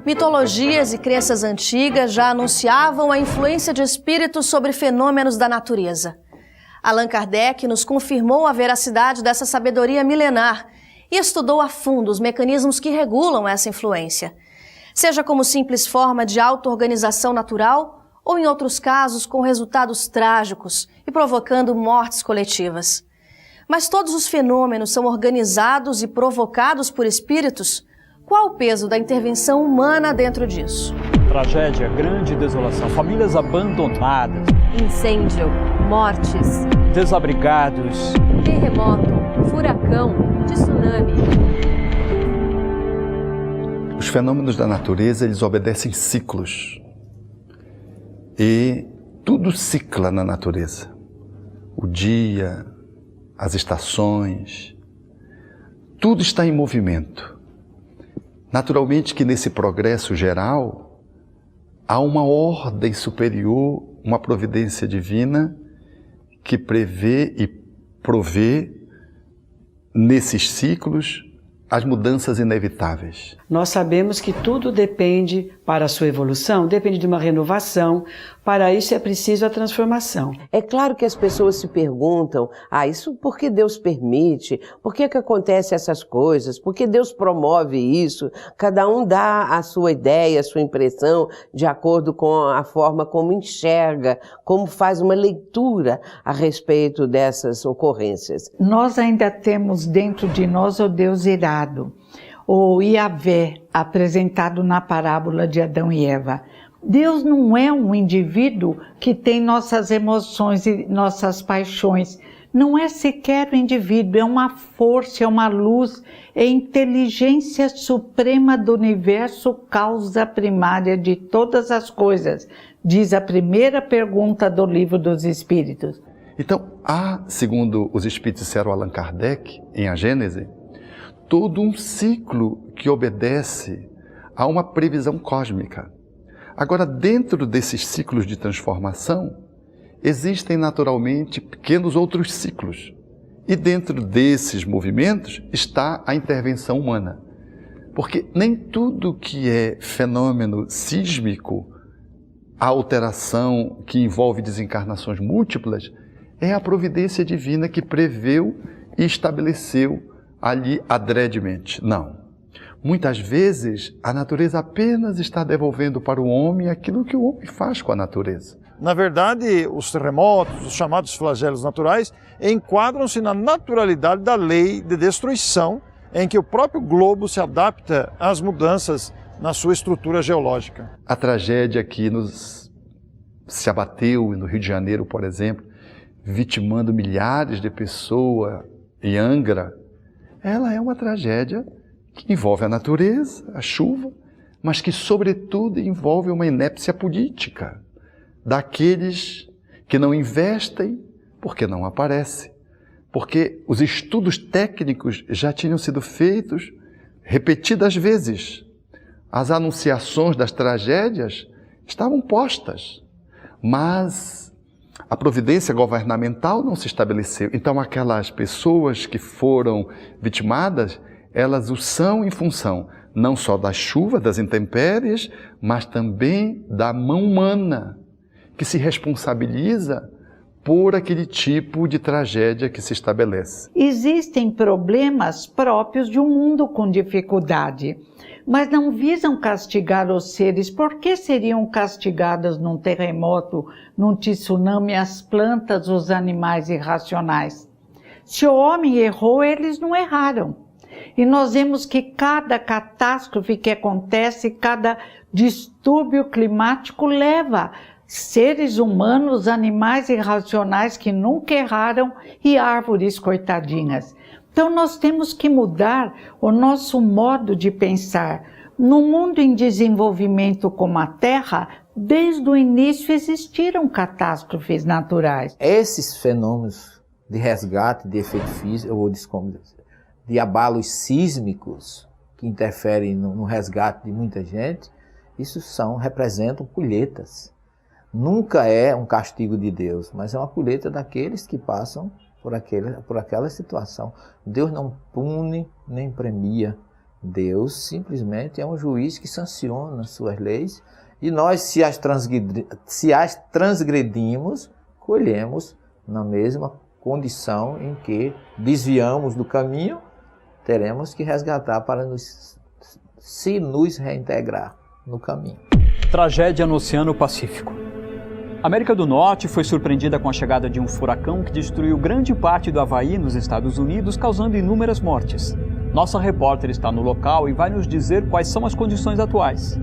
Mitologias e crenças antigas já anunciavam a influência de espíritos sobre fenômenos da natureza. Allan Kardec nos confirmou a veracidade dessa sabedoria milenar e estudou a fundo os mecanismos que regulam essa influência, seja como simples forma de auto-organização natural ou, em outros casos, com resultados trágicos e provocando mortes coletivas. Mas todos os fenômenos são organizados e provocados por espíritos? Qual o peso da intervenção humana dentro disso? Tragédia, grande desolação, famílias abandonadas, incêndio, mortes, desabrigados, terremoto, furacão, tsunami. Os fenômenos da natureza, eles obedecem ciclos. E tudo cicla na natureza. O dia, as estações, tudo está em movimento. Naturalmente que nesse progresso geral, há uma ordem superior, uma providência divina que prevê e provê nesses ciclos as mudanças inevitáveis. Nós sabemos que tudo depende, para a sua evolução, depende de uma renovação. Para isso é preciso a transformação. É claro que as pessoas se perguntam, isso por que Deus permite? Por que acontecem essas coisas? Por que Deus promove isso? Cada um dá a sua ideia, a sua impressão, de acordo com a forma como enxerga, como faz uma leitura a respeito dessas ocorrências. Nós ainda temos dentro de nós o Deus irado, o Yahvé, apresentado na parábola de Adão e Eva. Deus não é um indivíduo que tem nossas emoções e nossas paixões. Não é sequer um indivíduo, é uma força, é uma luz, é a inteligência suprema do universo, causa primária de todas as coisas, diz a primeira pergunta do Livro dos Espíritos. Então, há, segundo os Espíritos disseram Allan Kardec, em A Gênese, todo um ciclo que obedece a uma previsão cósmica. Agora, dentro desses ciclos de transformação, existem naturalmente pequenos outros ciclos. E dentro desses movimentos está a intervenção humana. Porque nem tudo que é fenômeno sísmico, a alteração que envolve desencarnações múltiplas, é a providência divina que preveu e estabeleceu ali adredemente. Não. Muitas vezes, a natureza apenas está devolvendo para o homem aquilo que o homem faz com a natureza. Na verdade, os terremotos, os chamados flagelos naturais, enquadram-se na naturalidade da lei de destruição, em que o próprio globo se adapta às mudanças na sua estrutura geológica. A tragédia que se abateu no Rio de Janeiro, por exemplo, vitimando milhares de pessoas em Angra, ela é uma tragédia que envolve a natureza, a chuva, mas que, sobretudo, envolve uma inépcia política daqueles que não investem porque não aparece, porque os estudos técnicos já tinham sido feitos repetidas vezes. As anunciações das tragédias estavam postas, mas a providência governamental não se estabeleceu. Então, aquelas pessoas que foram vitimadas, elas o são em função não só da chuva, das intempéries, mas também da mão humana, que se responsabiliza por aquele tipo de tragédia que se estabelece. Existem problemas próprios de um mundo com dificuldade, mas não visam castigar os seres. Por que seriam castigadas num terremoto, num tsunami, as plantas, os animais irracionais? Se o homem errou, eles não erraram. E nós vemos que cada catástrofe que acontece, cada distúrbio climático leva seres humanos, animais irracionais que nunca erraram e árvores coitadinhas. Então nós temos que mudar o nosso modo de pensar. No mundo em desenvolvimento como a Terra, desde o início existiram catástrofes naturais. Esses fenômenos de resgate, de efeito físico, ou de abalos sísmicos que interferem no resgate de muita gente, isso representam colheitas. Nunca é um castigo de Deus, mas é uma colheita daqueles que passam por aquela situação. Deus não pune nem premia, Deus simplesmente é um juiz que sanciona suas leis e nós, se as transgredimos, colhemos na mesma condição em que desviamos do caminho, teremos que resgatar para nos reintegrar no caminho. Tragédia no Oceano Pacífico. A América do Norte foi surpreendida com a chegada de um furacão que destruiu grande parte do Havaí, nos Estados Unidos, causando inúmeras mortes. Nossa repórter está no local e vai nos dizer quais são as condições atuais.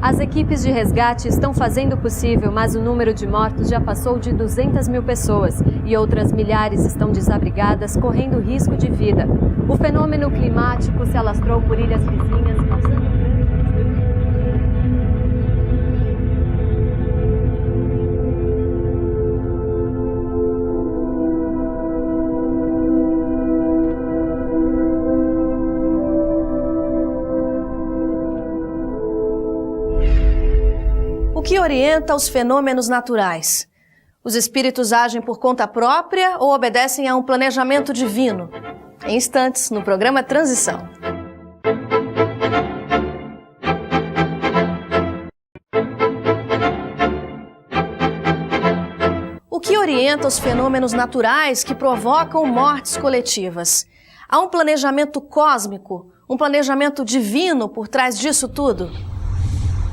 As equipes de resgate estão fazendo o possível, mas o número de mortos já passou de 200 mil pessoas e outras milhares estão desabrigadas, correndo risco de vida. O fenômeno climático se alastrou por ilhas vizinhas, causando O que orienta os fenômenos naturais? Os espíritos agem por conta própria ou obedecem a um planejamento divino? Em instantes, no programa Transição. O que orienta os fenômenos naturais que provocam mortes coletivas? Há um planejamento cósmico, um planejamento divino por trás disso tudo?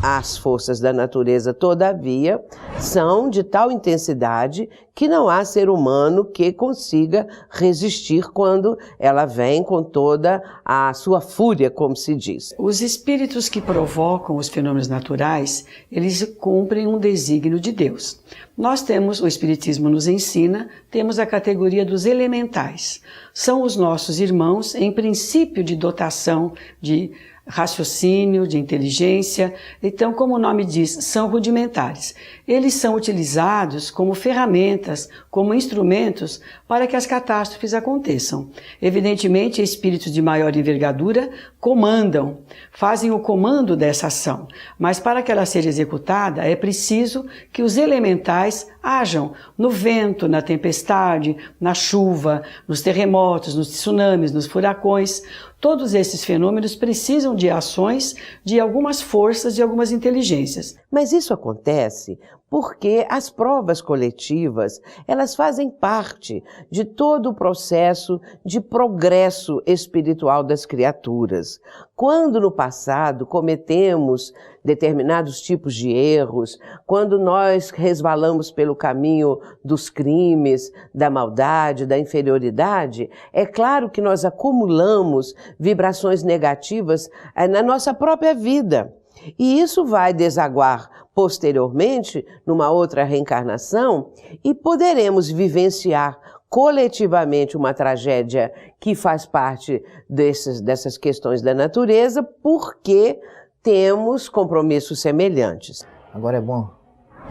As forças da natureza, todavia, são de tal intensidade que não há ser humano que consiga resistir quando ela vem com toda a sua fúria, como se diz. Os espíritos que provocam os fenômenos naturais, eles cumprem um desígnio de Deus. Nós temos, o Espiritismo nos ensina, temos a categoria dos elementais. São os nossos irmãos em princípio de dotação de raciocínio, de inteligência. Então, como o nome diz, são rudimentares. Eles são utilizados como ferramentas, como instrumentos para que as catástrofes aconteçam. Evidentemente, espíritos de maior envergadura comandam, fazem o comando dessa ação, mas para que ela seja executada é preciso que os elementais hajam no vento, na tempestade, na chuva, nos terremotos, nos tsunamis, nos furacões. Todos esses fenômenos precisam de ações de algumas forças, de algumas inteligências. Mas isso acontece porque as provas coletivas, elas fazem parte de todo o processo de progresso espiritual das criaturas. Quando no passado cometemos determinados tipos de erros, quando nós resvalamos pelo caminho dos crimes, da maldade, da inferioridade, é claro que nós acumulamos vibrações negativas na nossa própria vida. E isso vai desaguar posteriormente numa outra reencarnação e poderemos vivenciar coletivamente uma tragédia que faz parte dessas questões da natureza porque temos compromissos semelhantes. Agora é bom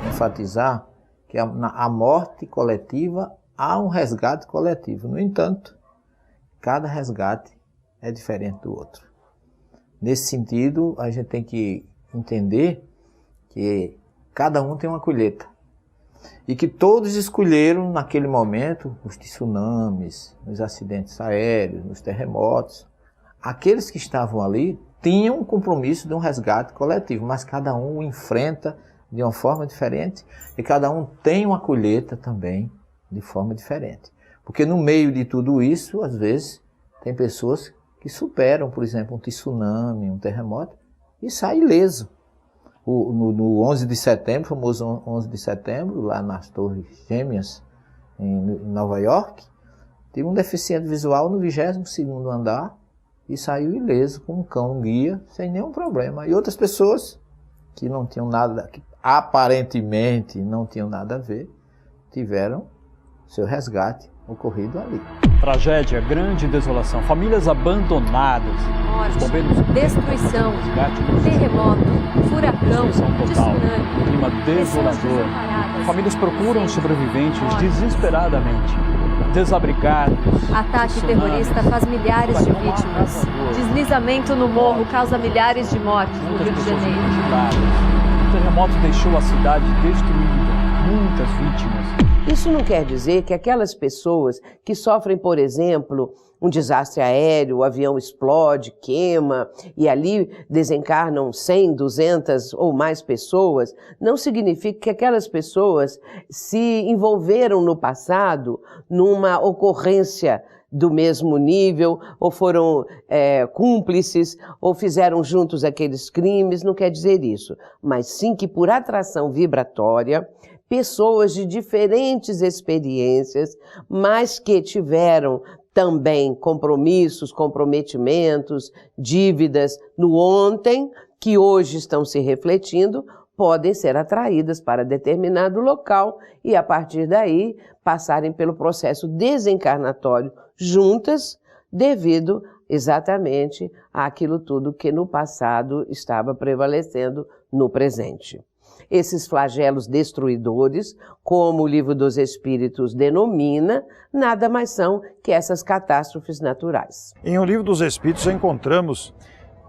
enfatizar que a morte coletiva há um resgate coletivo. No entanto, cada resgate é diferente do outro. Nesse sentido, a gente tem que entender que cada um tem uma colheita e que todos escolheram naquele momento os tsunamis, os acidentes aéreos, os terremotos. Aqueles que estavam ali tinham um compromisso de um resgate coletivo, mas cada um o enfrenta de uma forma diferente e cada um tem uma colheita também de forma diferente. Porque no meio de tudo isso, às vezes, tem pessoas que superam, por exemplo, um tsunami, um terremoto, e saem ileso. No 11 de setembro, famoso 11 de setembro, lá nas Torres Gêmeas, em Nova York, teve um deficiente visual no 22º andar e saiu ileso com um cão-guia, sem nenhum problema. E outras pessoas que não tinham nada, que aparentemente não tinham nada a ver, tiveram seu resgate ocorrido ali. Tragédia, grande desolação, famílias abandonadas, morte, bombeiros, destruição, terremoto, furacão, total, tsunami, clima desolador. Famílias procuram sobreviventes desesperadamente, desabrigados. Ataque terrorista faz milhares de vítimas. Deslizamento no morro causa milhares de mortes no Rio de Janeiro. O terremoto deixou a cidade destruída, muitas vítimas. Isso não quer dizer que aquelas pessoas que sofrem, por exemplo, um desastre aéreo, o avião explode, queima, e ali desencarnam 100, 200 ou mais pessoas, não significa que aquelas pessoas se envolveram no passado numa ocorrência do mesmo nível, ou foram cúmplices, ou fizeram juntos aqueles crimes, não quer dizer isso. Mas sim que por atração vibratória, pessoas de diferentes experiências, mas que tiveram também compromissos, comprometimentos, dívidas no ontem, que hoje estão se refletindo, podem ser atraídas para determinado local e, a partir daí, passarem pelo processo desencarnatório juntas, devido exatamente àquilo tudo que no passado estava prevalecendo no presente. Esses flagelos destruidores, como o Livro dos Espíritos denomina, nada mais são que essas catástrofes naturais. Em O Livro dos Espíritos encontramos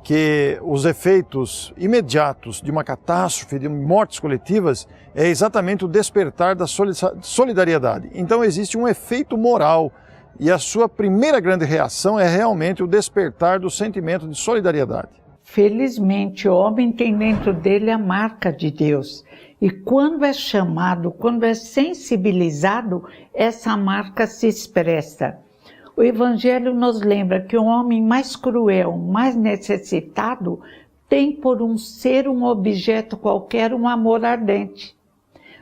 que os efeitos imediatos de uma catástrofe, de mortes coletivas, é exatamente o despertar da solidariedade. Então existe um efeito moral e a sua primeira grande reação é realmente o despertar do sentimento de solidariedade. Felizmente, o homem tem dentro dele a marca de Deus. E quando é chamado, quando é sensibilizado, essa marca se expressa. O Evangelho nos lembra que o homem mais cruel, mais necessitado, tem por um ser, um objeto qualquer, um amor ardente.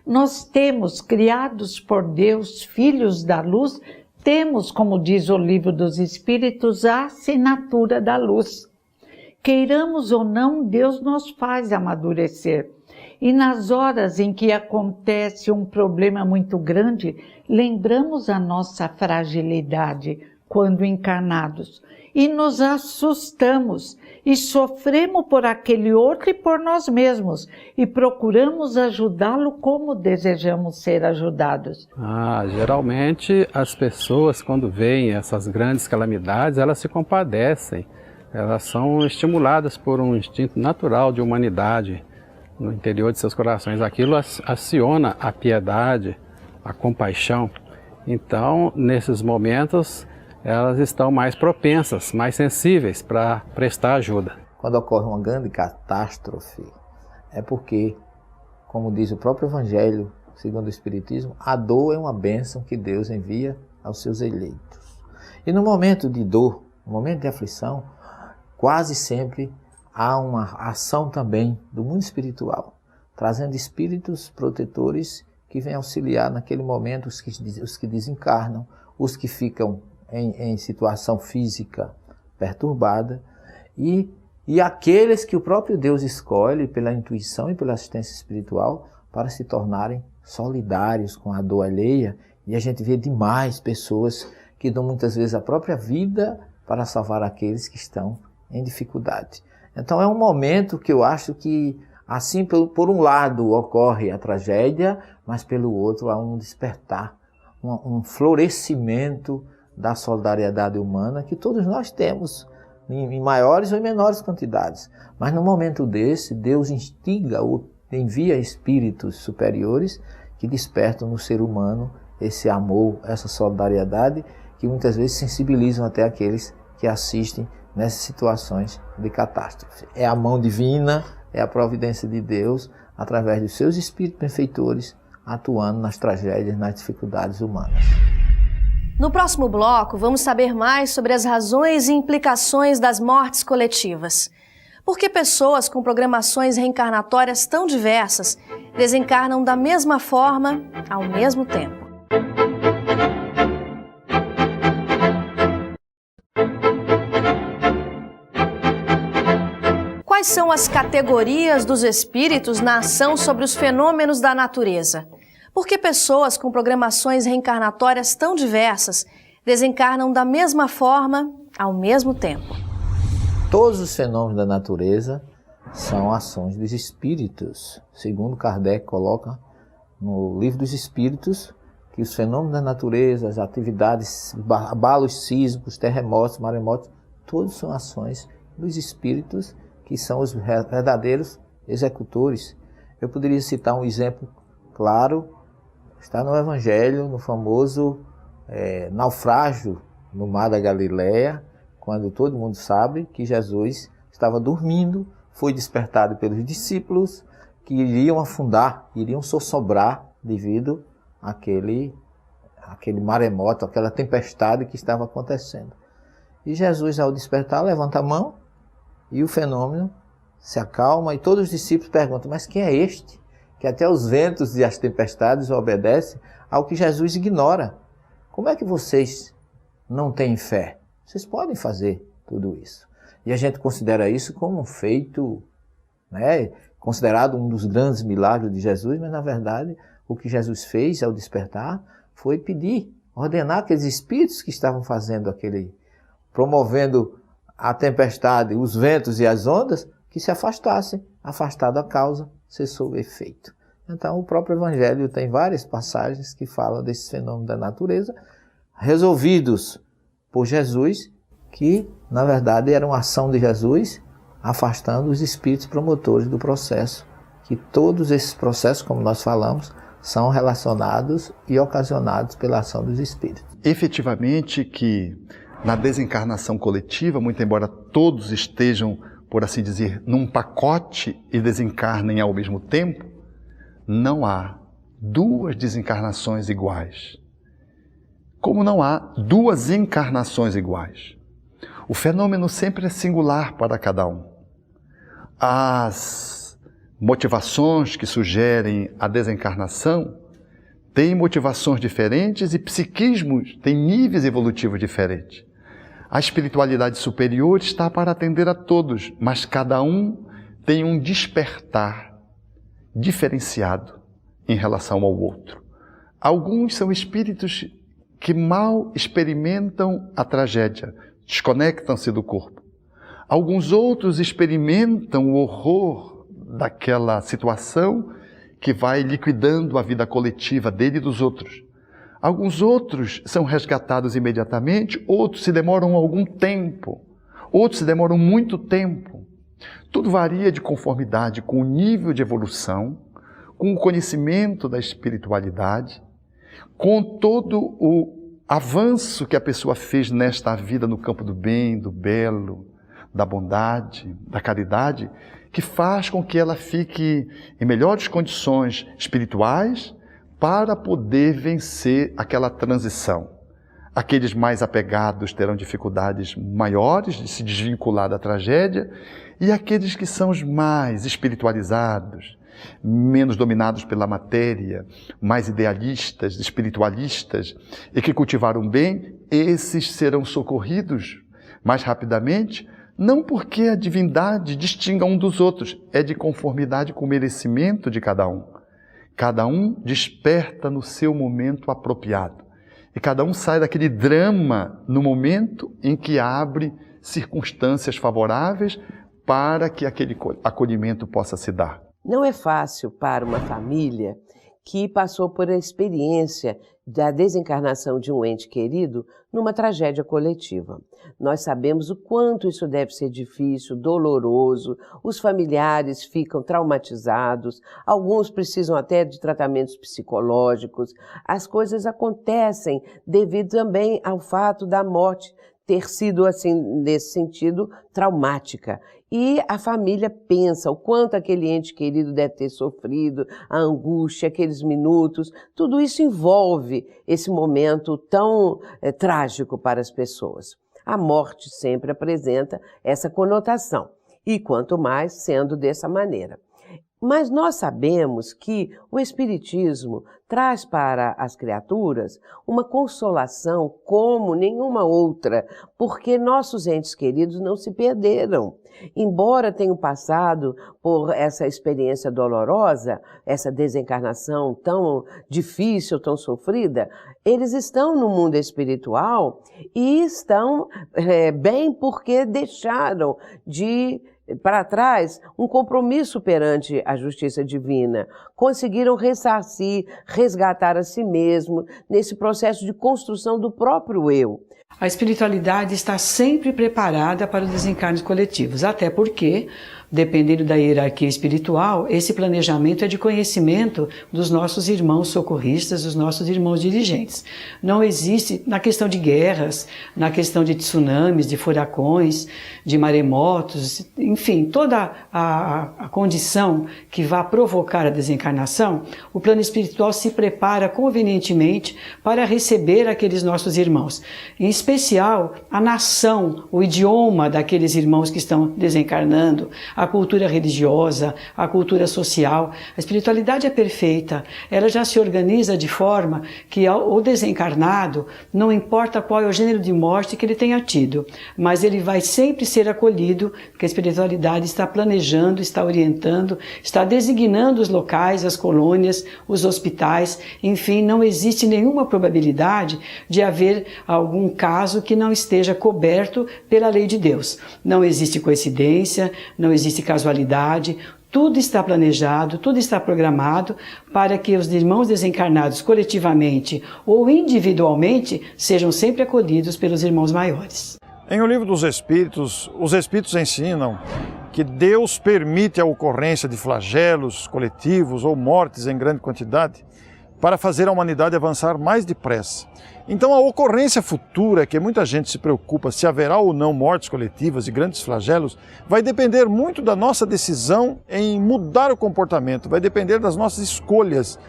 Nós temos, criados por Deus, filhos da luz, temos, como diz o Livro dos Espíritos, a assinatura da luz. Queiramos ou não, Deus nos faz amadurecer. E nas horas em que acontece um problema muito grande, lembramos a nossa fragilidade quando encarnados. E nos assustamos e sofremos por aquele outro e por nós mesmos. E procuramos ajudá-lo como desejamos ser ajudados. Geralmente as pessoas, quando veem essas grandes calamidades, elas se compadecem. Elas são estimuladas por um instinto natural de humanidade no interior de seus corações. Aquilo aciona a piedade, a compaixão. Então, nesses momentos, elas estão mais propensas, mais sensíveis para prestar ajuda. Quando ocorre uma grande catástrofe, é porque, como diz o próprio Evangelho, segundo o Espiritismo, a dor é uma bênção que Deus envia aos seus eleitos. E no momento de dor, no momento de aflição, quase sempre há uma ação também do mundo espiritual, trazendo espíritos protetores que vêm auxiliar naquele momento os que desencarnam, os que ficam em situação física perturbada e aqueles que o próprio Deus escolhe pela intuição e pela assistência espiritual para se tornarem solidários com a dor alheia. E a gente vê demais pessoas que dão muitas vezes a própria vida para salvar aqueles que estão em dificuldade. Então é um momento que eu acho que, assim, por um lado ocorre a tragédia, mas pelo outro há um despertar, um florescimento da solidariedade humana que todos nós temos, em maiores ou em menores quantidades. Mas no momento desse, Deus instiga ou envia espíritos superiores que despertam no ser humano esse amor, essa solidariedade, que muitas vezes sensibilizam até aqueles que assistem nessas situações de catástrofe. É a mão divina, é a providência de Deus, através dos seus espíritos benfeitores, atuando nas tragédias, nas dificuldades humanas. No próximo bloco, vamos saber mais sobre as razões e implicações das mortes coletivas. Por que pessoas com programações reencarnatórias tão diversas desencarnam da mesma forma ao mesmo tempo? Quais são as categorias dos espíritos na ação sobre os fenômenos da natureza? Por que pessoas com programações reencarnatórias tão diversas desencarnam da mesma forma ao mesmo tempo? Todos os fenômenos da natureza são ações dos espíritos. Segundo Kardec coloca no Livro dos Espíritos, que os fenômenos da natureza, as atividades, abalos sísmicos, terremotos, maremotos, todos são ações dos espíritos, que são os verdadeiros executores. Eu poderia citar um exemplo claro, Está no Evangelho, no famoso naufrágio no mar da Galileia, quando todo mundo sabe que Jesus estava dormindo, foi despertado pelos discípulos que iriam afundar, iriam sossobrar devido àquele maremoto, aquela tempestade que estava acontecendo. E Jesus, ao despertar, levanta a mão e o fenômeno se acalma e todos os discípulos perguntam, mas quem é este? Que até os ventos e as tempestades obedecem ao que Jesus ignora. Como é que vocês não têm fé? Vocês podem fazer tudo isso. E a gente considera isso como um feito, né, considerado um dos grandes milagres de Jesus, mas na verdade o que Jesus fez ao despertar foi pedir, ordenar aqueles espíritos que estavam fazendo promovendo a tempestade, os ventos e as ondas, que se afastassem. Afastado a causa, cessou o efeito. Então o próprio Evangelho tem várias passagens que falam desses fenômenos da natureza, resolvidos por Jesus, que na verdade era uma ação de Jesus, afastando os espíritos promotores do processo, que todos esses processos, como nós falamos, são relacionados e ocasionados pela ação dos espíritos. Efetivamente que na desencarnação coletiva, muito embora todos estejam, por assim dizer, num pacote e desencarnem ao mesmo tempo, não há duas desencarnações iguais. Como não há duas encarnações iguais. O fenômeno sempre é singular para cada um. As motivações que sugerem a desencarnação têm motivações diferentes e psiquismos têm níveis evolutivos diferentes. A espiritualidade superior está para atender a todos, mas cada um tem um despertar diferenciado em relação ao outro. Alguns são espíritos que mal experimentam a tragédia, desconectam-se do corpo. Alguns outros experimentam o horror daquela situação que vai liquidando a vida coletiva dele e dos outros. Alguns outros são resgatados imediatamente, outros se demoram algum tempo, outros se demoram muito tempo. Tudo varia de conformidade com o nível de evolução, com o conhecimento da espiritualidade, com todo o avanço que a pessoa fez nesta vida no campo do bem, do belo, da bondade, da caridade, que faz com que ela fique em melhores condições espirituais para poder vencer aquela transição. Aqueles mais apegados terão dificuldades maiores de se desvincular da tragédia, e aqueles que são os mais espiritualizados, menos dominados pela matéria, mais idealistas, espiritualistas, e que cultivaram bem, esses serão socorridos mais rapidamente, não porque a divindade distinga um dos outros, é de conformidade com o merecimento de cada um. Cada um desperta no seu momento apropriado. E cada um sai daquele drama no momento em que abre circunstâncias favoráveis para que aquele acolhimento possa se dar. Não é fácil para uma família que passou por a experiência da desencarnação de um ente querido numa tragédia coletiva. Nós sabemos o quanto isso deve ser difícil, doloroso, os familiares ficam traumatizados, alguns precisam até de tratamentos psicológicos. As coisas acontecem devido também ao fato da morte ter sido, assim, nesse sentido, traumática. E a família pensa o quanto aquele ente querido deve ter sofrido, a angústia, aqueles minutos, tudo isso envolve esse momento tão trágico para as pessoas. A morte sempre apresenta essa conotação, e quanto mais sendo dessa maneira. Mas nós sabemos que o Espiritismo traz para as criaturas uma consolação como nenhuma outra, porque nossos entes queridos não se perderam. Embora tenham passado por essa experiência dolorosa, essa desencarnação tão difícil, tão sofrida, eles estão no mundo espiritual e estão bem porque deixaram para trás um compromisso perante a justiça divina. Conseguiram ressarcir, resgatar a si mesmo nesse processo de construção do próprio eu. A espiritualidade está sempre preparada para os desencarnes coletivos, até porque dependendo da hierarquia espiritual, esse planejamento é de conhecimento dos nossos irmãos socorristas, dos nossos irmãos dirigentes. Não existe, na questão de guerras, na questão de tsunamis, de furacões, de maremotos, enfim, toda a condição que vá provocar a desencarnação, o plano espiritual se prepara convenientemente para receber aqueles nossos irmãos. Em especial, a nação, o idioma daqueles irmãos que estão desencarnando, a cultura religiosa, a cultura social. A espiritualidade é perfeita, ela já se organiza de forma que o desencarnado, não importa qual é o gênero de morte que ele tenha tido, mas ele vai sempre ser acolhido, porque a espiritualidade está planejando, está orientando, está designando os locais, as colônias, os hospitais, enfim, não existe nenhuma probabilidade de haver algum caso que não esteja coberto pela lei de Deus. Não existe coincidência, não existe casualidade, tudo está planejado, tudo está programado para que os irmãos desencarnados coletivamente ou individualmente sejam sempre acolhidos pelos irmãos maiores. Em O Livro dos Espíritos, os Espíritos ensinam que Deus permite a ocorrência de flagelos coletivos ou mortes em grande quantidade para fazer a humanidade avançar mais depressa. Então a ocorrência futura, que muita gente se preocupa se haverá ou não mortes coletivas e grandes flagelos, vai depender muito da nossa decisão em mudar o comportamento, vai depender das nossas escolhas,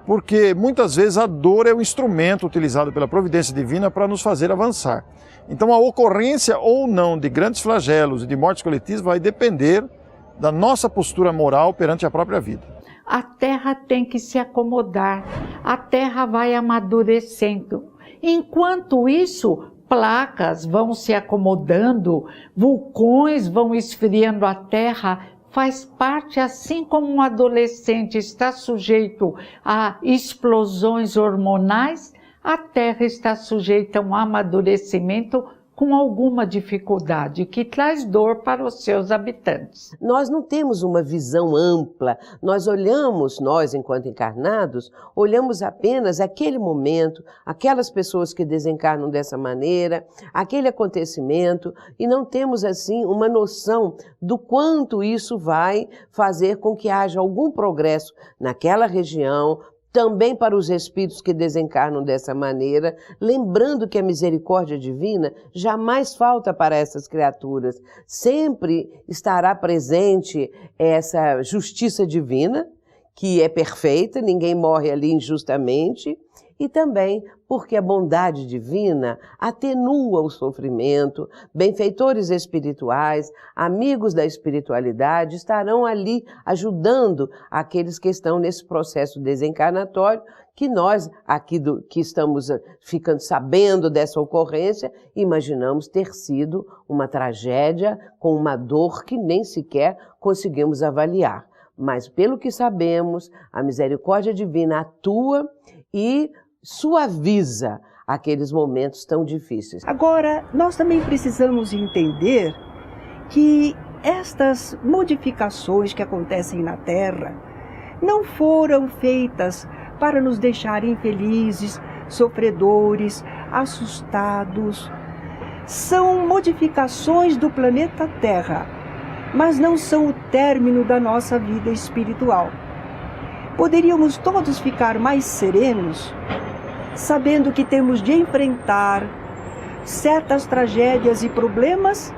porque muitas vezes a dor é o instrumento utilizado pela providência divina para nos fazer avançar. Então a ocorrência ou não de grandes flagelos e de mortes coletivas vai depender da nossa postura moral perante a própria vida. A Terra tem que se acomodar, a Terra vai amadurecendo. Enquanto isso, placas vão se acomodando, vulcões vão esfriando a Terra, faz parte, assim como um adolescente está sujeito a explosões hormonais, a Terra está sujeita a um amadurecimento com alguma dificuldade, que traz dor para os seus habitantes. Nós não temos uma visão ampla, nós enquanto encarnados, olhamos apenas aquele momento, aquelas pessoas que desencarnam dessa maneira, aquele acontecimento, e não temos assim uma noção do quanto isso vai fazer com que haja algum progresso naquela região, também para os espíritos que desencarnam dessa maneira, lembrando que a misericórdia divina jamais falta para essas criaturas. Sempre estará presente essa justiça divina, que é perfeita, ninguém morre ali injustamente, e também porque a bondade divina atenua o sofrimento, benfeitores espirituais, amigos da espiritualidade estarão ali ajudando aqueles que estão nesse processo desencarnatório, que nós aqui que estamos ficando sabendo dessa ocorrência, imaginamos ter sido uma tragédia com uma dor que nem sequer conseguimos avaliar. Mas pelo que sabemos, a misericórdia divina atua e suaviza aqueles momentos tão difíceis. Agora, nós também precisamos entender que estas modificações que acontecem na Terra não foram feitas para nos deixar infelizes, sofredores, assustados. São modificações do planeta Terra, mas não são o término da nossa vida espiritual. Poderíamos todos ficar mais serenos, sabendo que temos de enfrentar certas tragédias e problemas,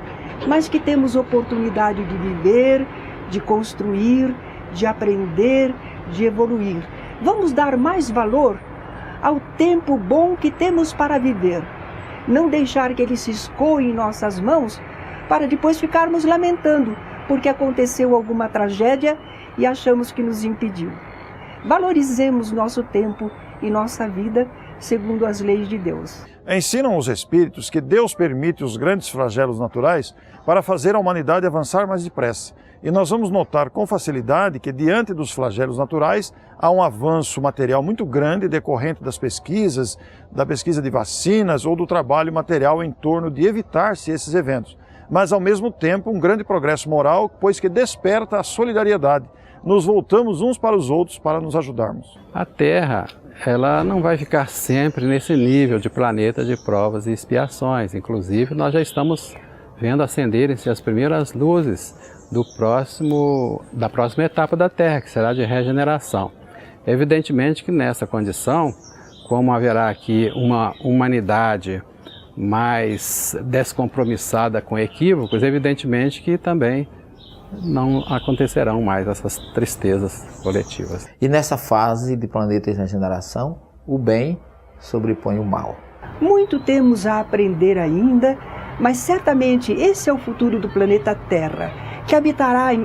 mas que temos oportunidade de viver, de construir, de aprender, de evoluir. Vamos dar mais valor ao tempo bom que temos para viver. Não deixar que ele se escoe em nossas mãos para depois ficarmos lamentando porque aconteceu alguma tragédia e achamos que nos impediu. Valorizemos nosso tempo e nossa vida segundo as leis de Deus. Ensinam os Espíritos que Deus permite os grandes flagelos naturais para fazer a humanidade avançar mais depressa. E nós vamos notar com facilidade que diante dos flagelos naturais há um avanço material muito grande decorrente das pesquisas, da pesquisa de vacinas ou do trabalho material em torno de evitar-se esses eventos. Mas ao mesmo tempo um grande progresso moral, pois que desperta a solidariedade. Nos voltamos uns para os outros para nos ajudarmos. A Terra, ela não vai ficar sempre nesse nível de planeta de provas e expiações. Inclusive, nós já estamos vendo acenderem-se as primeiras luzes da próxima etapa da Terra, que será de regeneração. Evidentemente que nessa condição, como haverá aqui uma humanidade mais descompromissada com equívocos, evidentemente que também não acontecerão mais essas tristezas coletivas. E nessa fase de planeta de regeneração, o bem sobrepõe o mal. Muito temos a aprender ainda, mas certamente esse é o futuro do planeta Terra, que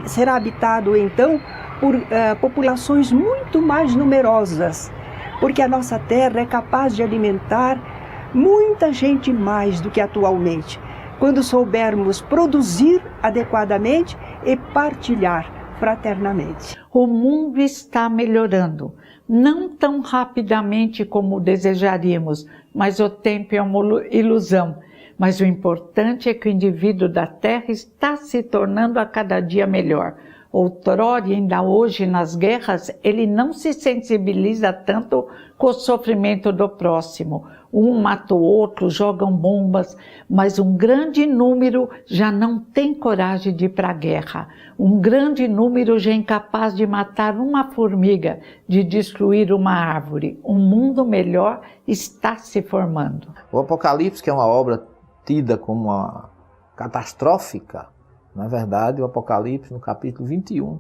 será habitado então por populações muito mais numerosas, porque a nossa Terra é capaz de alimentar muita gente mais do que atualmente, quando soubermos produzir adequadamente e partilhar fraternamente. O mundo está melhorando, não tão rapidamente como desejaríamos, mas o tempo é uma ilusão. Mas o importante é que o indivíduo da Terra está se tornando a cada dia melhor. Outrora e ainda hoje nas guerras, ele não se sensibiliza tanto com o sofrimento do próximo. Um mata o outro, jogam bombas, mas um grande número já não tem coragem de ir para a guerra. Um grande número já é incapaz de matar uma formiga, de destruir uma árvore. Um mundo melhor está se formando. O Apocalipse, que é uma obra tida como uma catastrófica, na verdade, o Apocalipse, no capítulo 21,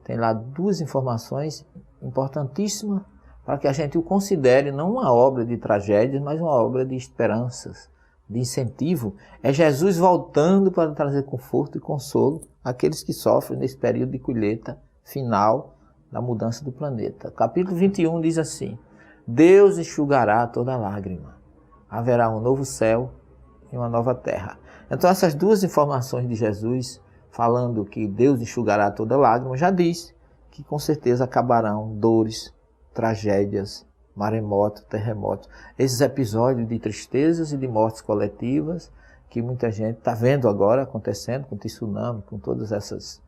tem lá duas informações importantíssimas para que a gente o considere não uma obra de tragédias, mas uma obra de esperanças, de incentivo. É Jesus voltando para trazer conforto e consolo àqueles que sofrem nesse período de colheita final da mudança do planeta. O capítulo 21 diz assim: Deus enxugará toda lágrima, haverá um novo céu e uma nova terra. Então essas duas informações de Jesus, falando que Deus enxugará toda lágrima, já diz que com certeza acabarão dores, tragédias, maremoto, terremoto. Esses episódios de tristezas e de mortes coletivas que muita gente está vendo agora acontecendo com o tsunami, com todas essas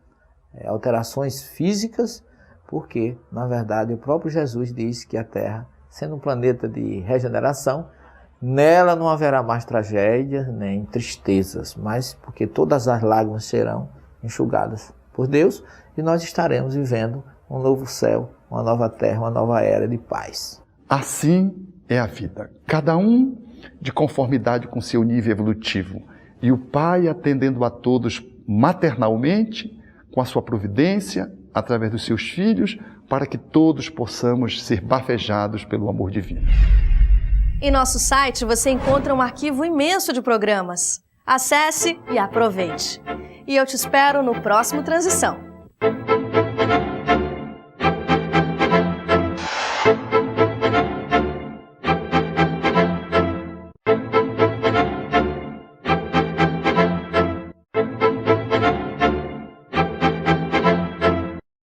alterações físicas, porque, na verdade, o próprio Jesus diz que a Terra, sendo um planeta de regeneração, nela não haverá mais tragédias nem tristezas, mas porque todas as lágrimas serão enxugadas por Deus e nós estaremos vivendo um novo céu, uma nova terra, uma nova era de paz. Assim é a vida, cada um de conformidade com seu nível evolutivo, e o Pai atendendo a todos maternalmente, com a sua providência, através dos seus filhos, para que todos possamos ser bafejados pelo amor divino. Em nosso site você encontra um arquivo imenso de programas. Acesse e aproveite. E eu te espero no próximo Transição.